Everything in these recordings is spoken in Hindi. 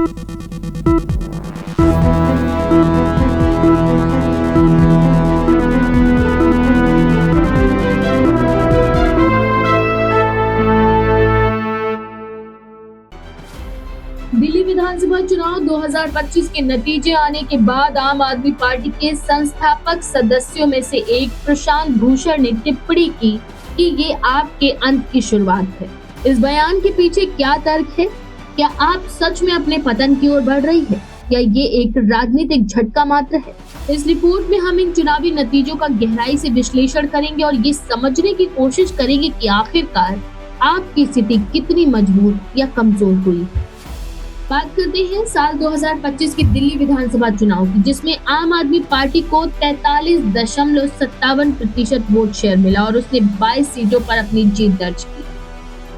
दिल्ली विधानसभा चुनाव 2025 के नतीजे आने के बाद आम आदमी पार्टी के संस्थापक सदस्यों में से एक प्रशांत भूषण ने टिप्पणी की कि ये आपके अंत की शुरुआत है। इस बयान के पीछे क्या तर्क है? क्या आप सच में अपने पतन की ओर बढ़ रही है या ये एक राजनीतिक झटका मात्र है? इस रिपोर्ट में हम इन चुनावी नतीजों का गहराई से विश्लेषण करेंगे और ये समझने की कोशिश करेंगे कि आखिरकार आपकी स्थिति कितनी मजबूत या कमजोर हुई। बात करते हैं साल 2025 के दिल्ली विधानसभा चुनाव की, जिसमें आम आदमी पार्टी को 43.57% वोट शेयर मिला और उसने 22 सीटों पर अपनी जीत दर्ज की।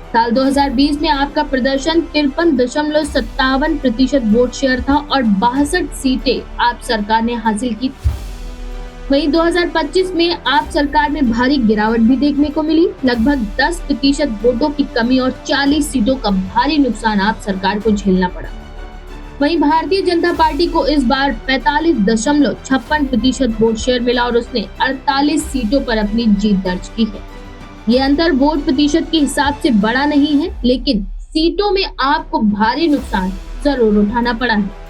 साल 2020 में आपका प्रदर्शन 53.57% वोट शेयर था और 62 सीटें आप सरकार ने हासिल की। वहीं 2025 में आप सरकार में भारी गिरावट भी देखने को मिली। लगभग 10% वोटों की कमी और 40 सीटों का भारी नुकसान आप सरकार को झेलना पड़ा। वहीं भारतीय जनता पार्टी को इस बार 45.56% वोट शेयर मिला और उसने 48 सीटों पर अपनी जीत दर्ज की है। ये अंतर वोट प्रतिशत के हिसाब से बड़ा नहीं है, लेकिन सीटों में आपको भारी नुकसान जरूर उठाना पड़ा है।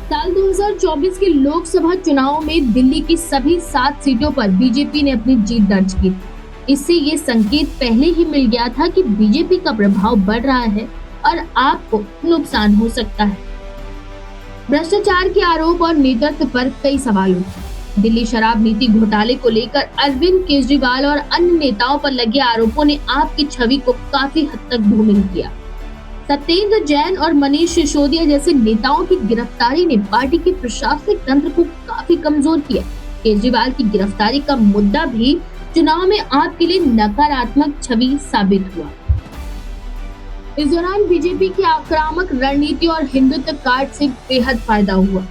साल 2024 के लोकसभा चुनाव में दिल्ली की सभी 7 सीटों पर बीजेपी ने अपनी जीत दर्ज की। इससे ये संकेत पहले ही मिल गया था कि बीजेपी का प्रभाव बढ़ रहा है और आपको नुकसान हो सकता है। भ्रष्टाचार के आरोप और नेतृत्व पर कई सवाल उठे। दिल्ली शराब नीति घोटाले को लेकर अरविंद केजरीवाल और अन्य नेताओं पर लगे आरोपों ने आपकी छवि को काफी हद तक धूमिल किया। सत्येंद्र जैन और मनीष सिसोदिया जैसे नेताओं की गिरफ्तारी ने पार्टी के प्रशासनिक तंत्र को काफी कमजोर किया। केजरीवाल की गिरफ्तारी का मुद्दा भी चुनाव में आपके लिए नकारात्मक छवि साबित हुआ। इस दौरान बीजेपी की आक्रामक रणनीति और हिंदुत्व कार्ड से बेहद फायदा हुआ।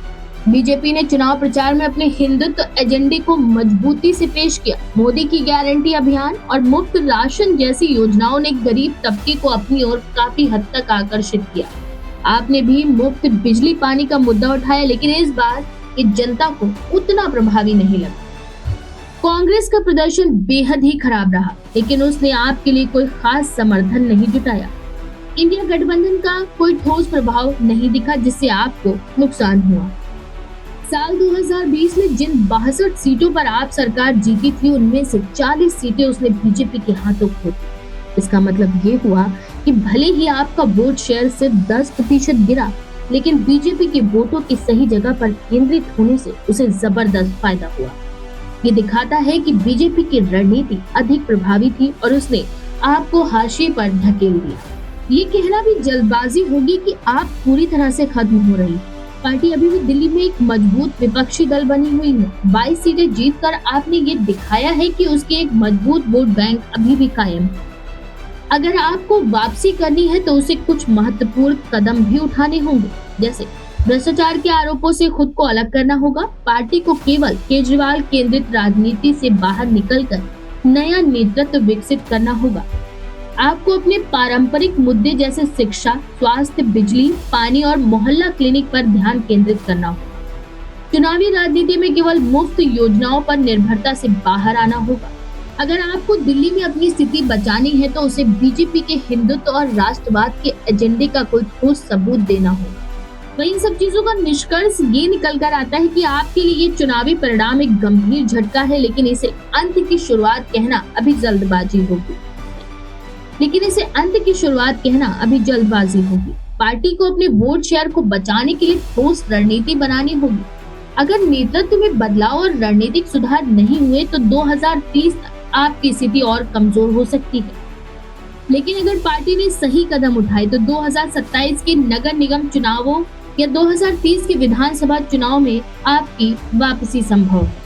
बीजेपी ने चुनाव प्रचार में अपने हिंदुत्व एजेंडे को मजबूती से पेश किया। मोदी की गारंटी अभियान और मुफ्त राशन जैसी योजनाओं ने गरीब तबके को अपनी ओर काफी हद तक आकर्षित किया। आपने भी मुफ्त बिजली पानी का मुद्दा उठाया, लेकिन इस बार ये जनता को उतना प्रभावी नहीं लगा। कांग्रेस का प्रदर्शन बेहद ही खराब रहा, लेकिन उसने आपके लिए कोई खास समर्थन नहीं जुटाया। इंडिया गठबंधन का कोई ठोस प्रभाव नहीं दिखा, जिससे आपको नुकसान हुआ। साल 2020 में जिन 62 सीटों पर आप सरकार जीती थी, उनमें से 40 सीटें उसने बीजेपी के हाथों खो दी। इसका मतलब ये हुआ कि भले ही आपका वोट शेयर सिर्फ 10% गिरा, लेकिन बीजेपी के वोटों की सही जगह पर केंद्रित होने से उसे जबरदस्त फायदा हुआ। ये दिखाता है कि बीजेपी की रणनीति अधिक प्रभावी थी और उसने आपको हाशिए पर धकेल दिया। ये कहना भी जल्दबाजी होगी कि आप पूरी तरह से खत्म हो रही है। पार्टी अभी भी दिल्ली में एक मजबूत विपक्षी दल बनी हुई है। 22 सीटें जीतकर आपने ये दिखाया है कि उसके एक मजबूत वोट बैंक अभी भी कायम है। अगर आपको वापसी करनी है तो उसे कुछ महत्वपूर्ण कदम भी उठाने होंगे, जैसे भ्रष्टाचार के आरोपों से खुद को अलग करना होगा। पार्टी को केवल केजरीवाल केंद्रित राजनीति से बाहर निकलकर नया नेतृत्व विकसित करना होगा। आपको अपने पारंपरिक मुद्दे जैसे शिक्षा, स्वास्थ्य, बिजली, पानी और मोहल्ला क्लिनिक पर ध्यान केंद्रित करना होगा। चुनावी राजनीति में केवल मुफ्त योजनाओं पर निर्भरता से बाहर आना होगा। अगर आपको दिल्ली में अपनी स्थिति बचानी है तो उसे बीजेपी के हिंदुत्व और राष्ट्रवाद के एजेंडे का कोई ठोस सबूत देना होगा। वहीं इन सब चीजों का निष्कर्ष ये निकल कर आता है कि आपके लिए ये चुनावी परिणाम एक गंभीर झटका है, लेकिन इसे अंत की शुरुआत कहना अभी जल्दबाजी होगी। पार्टी को अपने वोट शेयर को बचाने के लिए ठोस रणनीति बनानी होगी। अगर नेतृत्व में बदलाव और रणनीतिक सुधार नहीं हुए तो 2030 तक आपकी स्थिति और कमजोर हो सकती है। लेकिन अगर पार्टी ने सही कदम उठाए तो 2027 के नगर निगम चुनावों या 2030 के विधानसभा चुनाव में आपकी वापसी संभव है।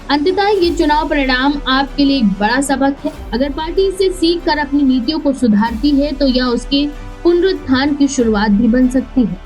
अंततः ये चुनाव परिणाम आपके लिए एक बड़ा सबक है। अगर पार्टी इसे सीख कर अपनी नीतियों को सुधारती है तो यह उसके पुनरुत्थान की शुरुआत भी बन सकती है।